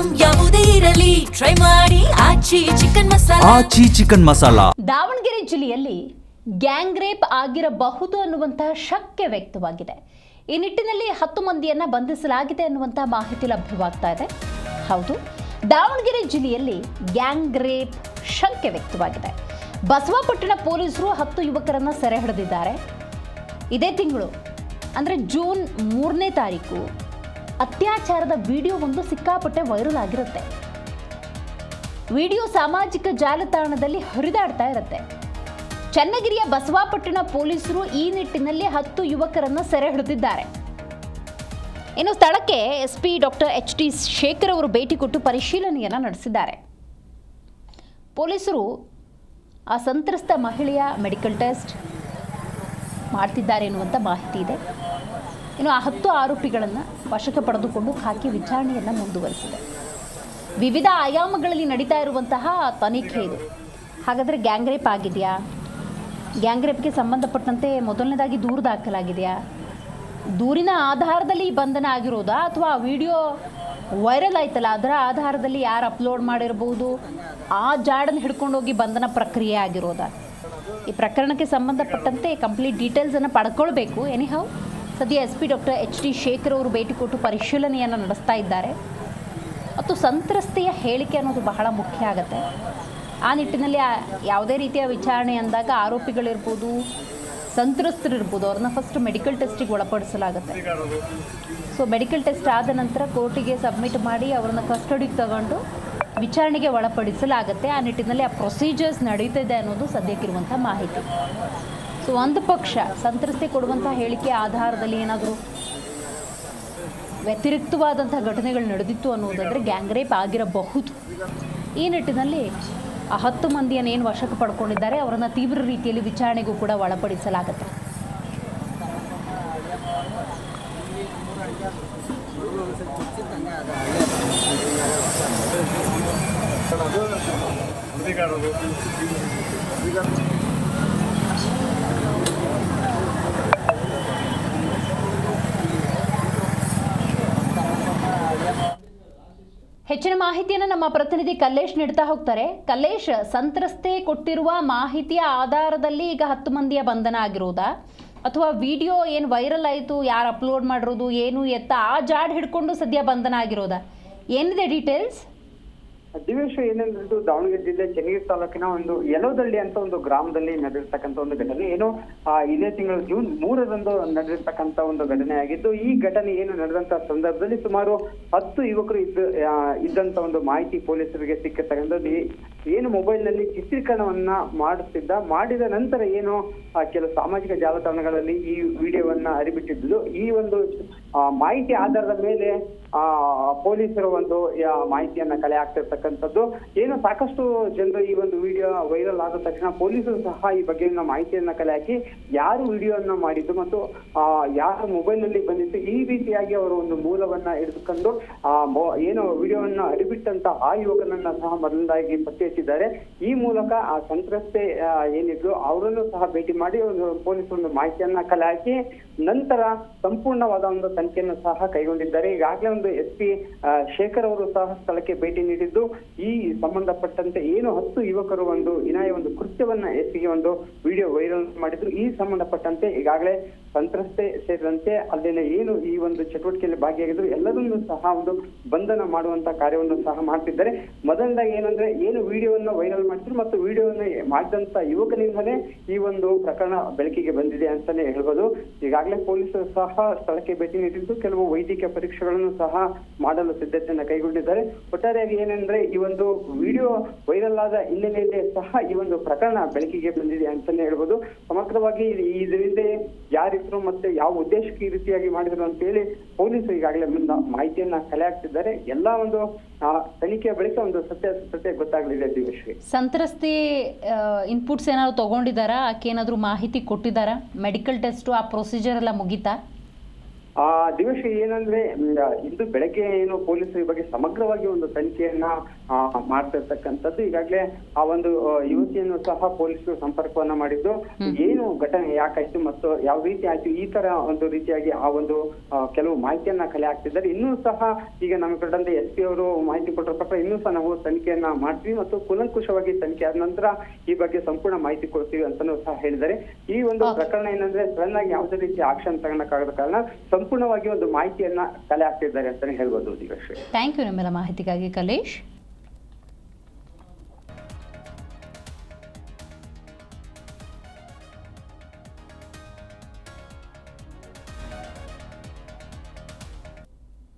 Item ಯಾವುದೇ ಇರಲಿ try ಮಾಡಿ ಆಚಿ ಚಿಕನ್ ಮಸಾಲಾ. ದಾವಣಗೆರೆ ಜಿಲ್ಲೆಯಲ್ಲಿ ಗ್ಯಾಂಗ್ ರೇಪ್ ಆಗಿರಬಹುದು ಅನ್ನುವಂತಹ ಶಂಕೆ ವ್ಯಕ್ತವಾಗಿದೆ. ಈ ನಿಟ್ಟಿನಲ್ಲಿ 10 ಮಂದಿಯನ್ನ ಬಂಧಿಸಲಾಗಿದೆ ಅನ್ನುವಂತಹ ಮಾಹಿತಿ ಲಭ್ಯವಾಗ್ತಾ ಇದೆ. ಹೌದು, ದಾವಣಗೆರೆ ಜಿಲ್ಲೆಯಲ್ಲಿ ಗ್ಯಾಂಗ್ ರೇಪ್ ಶಂಕೆ ವ್ಯಕ್ತವಾಗಿದೆ. ಬಸವಾಪಟ್ಟಣ ಪೊಲೀಸರು 10 ಯುವಕರನ್ನ ಸೆರೆ ಹಿಡಿದಿದ್ದಾರೆ. ಇದೇ ತಿಂಗಳು ಅಂದರೆ ಜೂನ್ 3ನೇ ತಾರೀಕು ಅತ್ಯಾಚಾರದ ವಿಡಿಯೋ ಒಂದು ಸಿಕ್ಕಾಪಟ್ಟೆ ವೈರಲ್ ಆಗಿರುತ್ತೆ. ವಿಡಿಯೋ ಸಾಮಾಜಿಕ ಜಾಲತಾಣದಲ್ಲಿ ಹರಿದಾಡ್ತಾ ಇರುತ್ತೆ. ಚನ್ನಗಿರಿಯ ಬಸವಾಪಟ್ಟಣ ಪೊಲೀಸರು ಈ ನಿಟ್ಟಿನಲ್ಲಿ 10 ಯುವಕರನ್ನು ಸೆರೆ ಹಿಡಿದಿದ್ದಾರೆ. ಇನ್ನು ಸ್ಥಳಕ್ಕೆ ಎಸ್ಪಿ ಡಾಕ್ಟರ್ ಎಚ್.ಟಿ. ಶೇಖರ್ ಅವರು ಭೇಟಿ ಕೊಟ್ಟು ಪರಿಶೀಲನೆಯನ್ನು ನಡೆಸಿದ್ದಾರೆ. ಪೊಲೀಸರು ಆ ಸಂತ್ರಸ್ತ ಮಹಿಳೆಯ ಮೆಡಿಕಲ್ ಟೆಸ್ಟ್ ಮಾಡ್ತಿದ್ದಾರೆ ಎನ್ನುವಂಥ ಮಾಹಿತಿ ಇದೆ. ಇನ್ನು ಆ 10 ಆರೋಪಿಗಳನ್ನು ವಶಕ್ಕೆ ಪಡೆದುಕೊಂಡು ಖಾಕಿ ವಿಚಾರಣೆಯನ್ನು ಮುಂದುವರಿಸಿದೆ. ವಿವಿಧ ಆಯಾಮಗಳಲ್ಲಿ ನಡೀತಾ ಇರುವಂತಹ ತನಿಖೆ ಇದು. ಹಾಗಾದರೆ ಗ್ಯಾಂಗ್ ರೇಪ್ ಆಗಿದೆಯಾ? ಗ್ಯಾಂಗ್ ರೇಪ್ಗೆ ಸಂಬಂಧಪಟ್ಟಂತೆ ಮೊದಲನೇದಾಗಿ ದೂರು ದಾಖಲಾಗಿದೆಯಾ? ದೂರಿನ ಆಧಾರದಲ್ಲಿ ಬಂಧನ ಆಗಿರೋದಾ ಅಥವಾ ವಿಡಿಯೋ ವೈರಲ್ ಆಯ್ತಲ್ಲ ಅದರ ಆಧಾರದಲ್ಲಿ ಯಾರು ಅಪ್ಲೋಡ್ ಮಾಡಿರ್ಬೋದು ಆ ಜಾಡನ್ನು ಹಿಡ್ಕೊಂಡೋಗಿ ಬಂಧನ ಪ್ರಕ್ರಿಯೆ ಆಗಿರೋದಾ? ಈ ಪ್ರಕರಣಕ್ಕೆ ಸಂಬಂಧಪಟ್ಟಂತೆ ಕಂಪ್ಲೀಟ್ ಡೀಟೇಲ್ಸನ್ನು ಪಡ್ಕೊಳ್ಬೇಕು. ಎನಿಹೌ ಸದ್ಯ S P doctor H T. Shekhar ಅವರು ಭೇಟಿ ಕೊಟ್ಟು ಪರಿಶೀಲನೆಯನ್ನು ನಡೆಸ್ತಾ ಇದ್ದಾರೆ. ಮತ್ತು ಸಂತ್ರಸ್ತೆಯ ಹೇಳಿಕೆ ಅನ್ನೋದು ಬಹಳ ಮುಖ್ಯ ಆಗುತ್ತೆ. ಆ ನಿಟ್ಟಿನಲ್ಲಿ ಯಾವುದೇ ರೀತಿಯ ವಿಚಾರಣೆ ಅಂದಾಗ ಆರೋಪಿಗಳಿರ್ಬೋದು, ಸಂತ್ರಸ್ತರಿರ್ಬೋದು, ಅವ್ರನ್ನ ಫಸ್ಟ್ ಮೆಡಿಕಲ್ ಟೆಸ್ಟಿಗೆ ಒಳಪಡಿಸಲಾಗುತ್ತೆ. ಸೊ ಮೆಡಿಕಲ್ ಟೆಸ್ಟ್ ಆದ ನಂತರ ಕೋರ್ಟಿಗೆ ಸಬ್ಮಿಟ್ ಮಾಡಿ ಅವ್ರನ್ನ ಕಸ್ಟಡಿಗೆ ತಗೊಂಡು ವಿಚಾರಣೆಗೆ ಒಳಪಡಿಸಲಾಗುತ್ತೆ. ಆ ನಿಟ್ಟಿನಲ್ಲಿ ಆ ಪ್ರೊಸೀಜರ್ಸ್ ನಡೀತಿದೆ ಅನ್ನೋದು ಸದ್ಯಕ್ಕಿರುವಂಥ ಮಾಹಿತಿ. ಸೊ ಒಂದು ಪಕ್ಷ ಸಂತ್ರಸ್ತೆ ಕೊಡುವಂಥ ಹೇಳಿಕೆ ಆಧಾರದಲ್ಲಿ ಏನಾದರೂ ವ್ಯತಿರಿಕ್ತವಾದಂಥ ಘಟನೆಗಳು ನಡೆದಿತ್ತು ಅನ್ನೋದಾದರೆ ಗ್ಯಾಂಗ್ ರೇಪ್ ಆಗಿರಬಹುದು. ಈ ನಿಟ್ಟಿನಲ್ಲಿ ಆ 10 ಮಂದಿಯನ್ನು ಏನು ವಶಕ್ಕೆ ಪಡ್ಕೊಂಡಿದ್ದಾರೆ ಅವರನ್ನು ತೀವ್ರ ರೀತಿಯಲ್ಲಿ ವಿಚಾರಣೆಗೂ ಕೂಡ ಒಳಪಡಿಸಲಾಗುತ್ತೆ. ಹೆಚ್ಚಿನ ಮಾಹಿತಿಯನ್ನು ನಮ್ಮ ಪ್ರತಿನಿಧಿ ಕಲ್ಲೇಶ್ ನೀಡ್ತಾ ಹೋಗ್ತಾರೆ. ಕಲ್ಲೇಶ್, ಸಂತ್ರಸ್ತೆ ಕೊಟ್ಟಿರುವ ಮಾಹಿತಿಯ ಆಧಾರದಲ್ಲಿ ಈಗ 10 ಮಂದಿಯ ಬಂಧನ ಆಗಿರೋದಾ ಅಥವಾ ವಿಡಿಯೋ ಏನು ವೈರಲ್ ಆಯಿತು, ಯಾರು ಅಪ್ಲೋಡ್ ಮಾಡಿರೋದು ಏನು ಎತ್ತ ಆ ಜಾಡ್ ಹಿಡ್ಕೊಂಡು ಸದ್ಯ ಬಂಧನ ಆಗಿರೋದಾ? ಏನಿದೆ ಡೀಟೇಲ್ಸ್? ದಿವೇಶ್, ಏನಂದ್ರೆ ಇದು ದಾವಣಗೆರೆ ಜಿಲ್ಲೆ ಚನ್ನಗಿರಿ ತಾಲೂಕಿನ ಒಂದು ಯಲೋದಳ್ಳಿ ಅಂತ ಒಂದು ಗ್ರಾಮದಲ್ಲಿ ನಡೆದಿರ್ತಕ್ಕಂಥ ಒಂದು ಘಟನೆ. ಏನು ಇದೇ ತಿಂಗಳು ಜೂನ್ 3ರಂದು ನಡೆದಿರ್ತಕ್ಕಂಥ ಒಂದು ಘಟನೆ ಆಗಿದ್ದು, ಈ ಘಟನೆ ಏನು ನಡೆದಂತ ಸಂದರ್ಭದಲ್ಲಿ ಸುಮಾರು 10 ಯುವಕರು ಇದ್ದಂತ ಒಂದು ಮಾಹಿತಿ ಪೊಲೀಸರಿಗೆ ಸಿಕ್ಕಿರ್ತಕ್ಕಂಥದ್ದು. ಏನು ಮೊಬೈಲ್ ನಲ್ಲಿ ಚಿತ್ರೀಕರಣವನ್ನ ಮಾಡಿದ ನಂತರ ಏನು ಕೆಲವು ಸಾಮಾಜಿಕ ಜಾಲತಾಣಗಳಲ್ಲಿ ಈ ವಿಡಿಯೋವನ್ನ ಹರಿಬಿಟ್ಟಿದ್ದು. ಈ ಒಂದು ಮಾಹಿತಿ ಆಧಾರದ ಮೇಲೆ ಪೊಲೀಸರು ಒಂದು ಮಾಹಿತಿಯನ್ನ ಕಲೆ ಹಾಕ್ತಿರ್ತಕ್ಕಂಥದ್ದು. ಏನು ಸಾಕಷ್ಟು ಜನರು ಈ ಒಂದು ವಿಡಿಯೋ ವೈರಲ್ ಆದ ತಕ್ಷಣ ಪೊಲೀಸರು ಸಹ ಈ ಬಗ್ಗೆ ಮಾಹಿತಿಯನ್ನ ಕಲೆ ಹಾಕಿ ಯಾರು ವಿಡಿಯೋವನ್ನ ಮಾಡಿದ್ದು ಮತ್ತು ಯಾರ ಮೊಬೈಲ್ ನಲ್ಲಿ ಬಂದಿತ್ತು ಈ ರೀತಿಯಾಗಿ ಅವರು ಒಂದು ಮೂಲವನ್ನ ಹಿಡಿದುಕೊಂಡು ಏನು ವಿಡಿಯೋವನ್ನ ಹರಿಬಿಟ್ಟಂತ ಆ ಯುವಕನನ್ನ ಸಹ ಮೊದಲದಾಗಿ ಪತ್ತೆ ಹಚ್ಚಿದ್ದಾರೆ. ಈ ಮೂಲಕ ಆ ಸಂತ್ರಸ್ತೆ ಏನಿದ್ರು ಅವರನ್ನು ಸಹ ಭೇಟಿ ಮಾಡಿ ಒಂದು ಪೊಲೀಸರು ಒಂದು ಮಾಹಿತಿಯನ್ನ ಕಲೆ ಹಾಕಿ ನಂತರ ಸಂಪೂರ್ಣವಾದ ಒಂದು ತನಿಖೆಯನ್ನು ಸಹ ಕೈಗೊಂಡಿದ್ದಾರೆ. ಈಗಾಗಲೇ ಒಂದು ಎಸ್.ಪಿ. ಶೇಖರ್ ಅವರು ಸಹ ಸ್ಥಳಕ್ಕೆ ಭೇಟಿ ನೀಡಿದ್ದು ಈ ಸಂಬಂಧಪಟ್ಟಂತೆ ಏನು 10 ಯುವಕರು ಒಂದು ಒಂದು ಕೃತ್ಯವನ್ನ ಎಸ್ಪಿಗೆ ಒಂದು ವಿಡಿಯೋ ವೈರಲ್ ಮಾಡಿದ್ರು. ಈ ಸಂಬಂಧಪಟ್ಟಂತೆ ಈಗಾಗಲೇ ಸಂತ್ರಸ್ತೆ ಸೇರಿದಂತೆ ಅಲ್ಲಿನ ಏನು ಈ ಒಂದು ಚಟುವಟಿಕೆಯಲ್ಲಿ ಭಾಗಿಯಾಗಿದ್ರು ಎಲ್ಲರನ್ನೂ ಸಹ ಒಂದು ಬಂಧನ ಮಾಡುವಂತ ಕಾರ್ಯವನ್ನು ಸಹ ಮಾಡ್ತಿದ್ದಾರೆ. ಮೊದಲನೇದಾಗಿ ಏನಂದ್ರೆ ಏನು ವಿಡಿಯೋವನ್ನು ವೈರಲ್ ಮಾಡಿದ್ರು ಮತ್ತು ವಿಡಿಯೋವನ್ನು ಮಾಡಿದಂತ ಯುವಕನಿಂದಲೇ ಈ ಒಂದು ಪ್ರಕರಣ ಬೆಳಕಿಗೆ ಬಂದಿದೆ ಅಂತಾನೆ ಹೇಳ್ಬೋದು. ಈಗಾಗಲೇ ಪೊಲೀಸರು ಸಹ ಸ್ಥಳಕ್ಕೆ ಭೇಟಿ ನೀಡಿದ್ದು ಕೆಲವು ವೈದ್ಯಕೀಯ ಪರೀಕ್ಷೆಗಳನ್ನು ಸಹ ಮಾಡಲು ಸಿದ್ಧತೆಯನ್ನು ಕೈಗೊಂಡಿದ್ದಾರೆ. ಒಟ್ಟಾರೆಯಾಗಿ ಏನಂದ್ರೆ ಈ ಒಂದು ವಿಡಿಯೋ ವೈರಲ್ ಆದ ಹಿನ್ನೆಲೆಯಲ್ಲಿ ಸಹ ಈ ಒಂದು ಪ್ರಕರಣ ಬೆಳಕಿಗೆ ಬಂದಿದೆ ಅಂತಾನೆ ಹೇಳ್ಬೋದು. ಸಮಗ್ರವಾಗಿ ಇದರಿಂದ ಯಾರಿದ್ರು ಮತ್ತೆ ಯಾವ ಉದ್ದೇಶಕ್ಕೆ ಈ ರೀತಿಯಾಗಿ ಮಾಡಿದ್ರು ಅಂತ ಹೇಳಿ ಪೊಲೀಸರು ಈಗಾಗಲೇ ಮಾಹಿತಿಯನ್ನ ಕಲೆ ಹಾಕ್ತಿದ್ದಾರೆ. ಎಲ್ಲಾ ಒಂದು ತನಿಖೆಯ ಬಳಿಕ ಒಂದು ಸತ್ಯ ಗೊತ್ತಾಗಲಿದೆ. ದಿವೇಶ್ವರಿ, ಸಂತ್ರಸ್ತೆ ಇನ್ಪುಟ್ಸ್ ಏನಾದ್ರು ತಗೊಂಡಿದ್ದಾರಾ? ಆಕೆ ಏನಾದ್ರು ಮಾಹಿತಿ ಕೊಟ್ಟಿದ್ದಾರಾ? ಮೆಡಿಕಲ್ ಟೆಸ್ಟ್ ಆ ಪ್ರೊಸೀಜರ್ ಎಲ್ಲ ಮುಗಿತಾ? ದಿವಸ ಏನಂದ್ರೆ ಇಂದು ಬೆಳಗ್ಗೆ ಏನು ಪೊಲೀಸರು ಈ ಬಗ್ಗೆ ಸಮಗ್ರವಾಗಿ ಒಂದು ತನಿಖೆಯನ್ನ ಮಾಡ್ತಿರ್ತಕ್ಕಂಥದ್ದು. ಈಗಾಗಲೇ ಆ ಒಂದು ಯುವತಿಯನ್ನು ಸಹ ಪೊಲೀಸರು ಸಂಪರ್ಕವನ್ನ ಮಾಡಿದ್ದು, ಏನು ಘಟನೆ ಯಾಕಾಯ್ತು ಮತ್ತು ಯಾವ ರೀತಿ ಆಯ್ತು, ಈ ತರ ಒಂದು ರೀತಿಯಾಗಿ ಆ ಒಂದು ಕೆಲವು ಮಾಹಿತಿಯನ್ನ ಕಲೆ ಹಾಕ್ತಿದ್ದಾರೆ. ಇನ್ನೂ ಸಹ ಈಗ ನಮಗೆ ಕಂಡಂತೆ SP ಅವರು ಮಾಹಿತಿ ಕೊಟ್ಟರ ಪ್ರಕಾರ ಇನ್ನೂ ಸಹ ನಾವು ತನಿಖೆಯನ್ನ ಮಾಡ್ತೀವಿ ಮತ್ತು ಕೂಲಂಕುಷವಾಗಿ ತನಿಖೆ ಆದ ನಂತರ ಈ ಬಗ್ಗೆ ಸಂಪೂರ್ಣ ಮಾಹಿತಿ ಕೊಡ್ತೀವಿ ಅಂತಾನೂ ಸಹ ಹೇಳಿದ್ದಾರೆ. ಈ ಒಂದು ಪ್ರಕರಣ ಏನಂದ್ರೆ ಸಡನ್ ಆಗಿ ಯಾವುದೇ ರೀತಿ ಆಕ್ಷನ್ ತಗೊಳಕ್ಕಾಗದ ಕಾರಣ ಸಂಪೂರ್ಣವಾಗಿ ಒಂದು ಮಾಹಿತಿಯನ್ನ ಕಲೆ ಹಾಕ್ತಿದ್ದಾರೆ ಅಂತಾನೆ ಹೇಳ್ಬೋದು. ಥ್ಯಾಂಕ್ ಯು ನಿಮ್ಮೆಲ್ಲ ಮಾಹಿತಿಗಾಗಿ ಕಲೇಶ್.